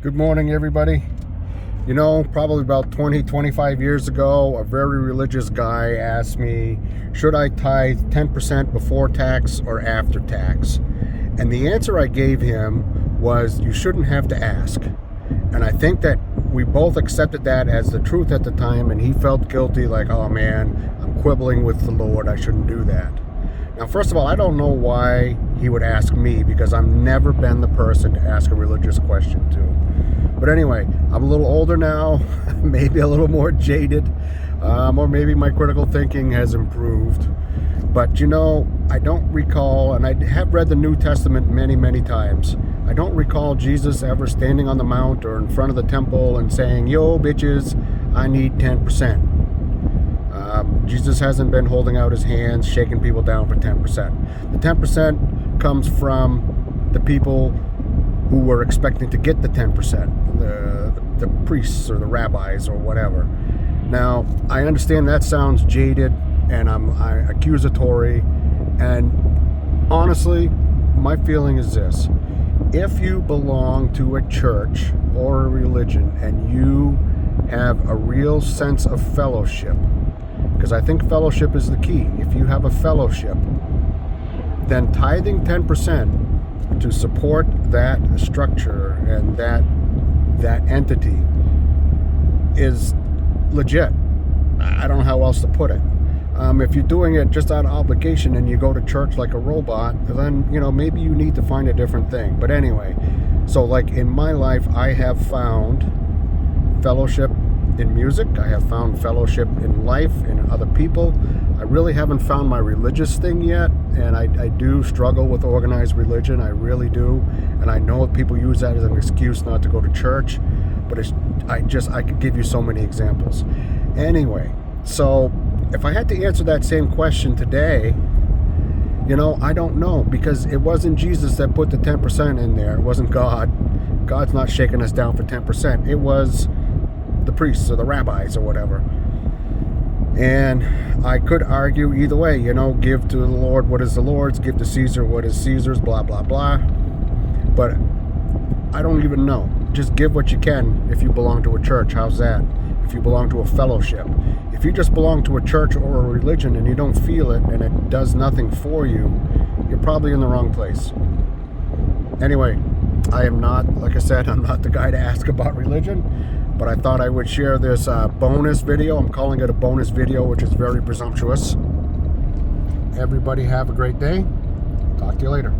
Good morning, everybody. You know, probably about 25 years ago, a very religious guy asked me, should I tithe 10% before tax or after tax? And the answer I gave him was, you shouldn't have to ask. And I think that we both accepted that as the truth at the time, and he felt guilty, like, oh man, I'm quibbling with the Lord, I shouldn't do that. Now, first of all, I don't know why he would ask me, because I've never been the person to ask a religious question to. But anyway, I'm a little older now, maybe a little more jaded, or maybe my critical thinking has improved. But you know, I don't recall, and I have read the New Testament many, many times, I don't recall Jesus ever standing on the mount or in front of the temple and saying, yo, bitches, I need 10%. Jesus hasn't been holding out his hands, shaking people down for 10%. The 10% comes from the people who were expecting to get the 10%, the priests or the rabbis or whatever. Now, I understand that sounds jaded and I'm accusatory, and honestly, my feeling is this. If you belong to a church or a religion and you have a real sense of fellowship, because I think fellowship is the key. If you have a fellowship, then tithing 10% to support that structure and that entity is legit. I don't know how else to put it. If you're doing it just out of obligation and you go to church like a robot, then, you know, maybe you need to find a different thing. But anyway, so like in my life, I have found fellowship in music. I have found fellowship in life, in other people. I really haven't found my religious thing yet, and I do struggle with organized religion. I really do, and I know people use that as an excuse not to go to church, but I could give you so many examples. Anyway, so if I had to answer that same question today, you know, I don't know, because it wasn't Jesus that put the 10% in there. It wasn't God. God's not shaking us down for 10%. It was the priests or the rabbis or whatever. And I could argue either way, you know, give to the Lord what is the Lord's, give to Caesar what is Caesar's, blah, blah, blah. But I don't even know. Just give what you can if you belong to a church. How's that? If you belong to a fellowship. If you just belong to a church or a religion and you don't feel it and it does nothing for you, you're probably in the wrong place. Anyway, I am not, like I said, I'm not the guy to ask about religion, but I thought I would share this bonus video. I'm calling it a bonus video, which is very presumptuous. Everybody have a great day. Talk to you later.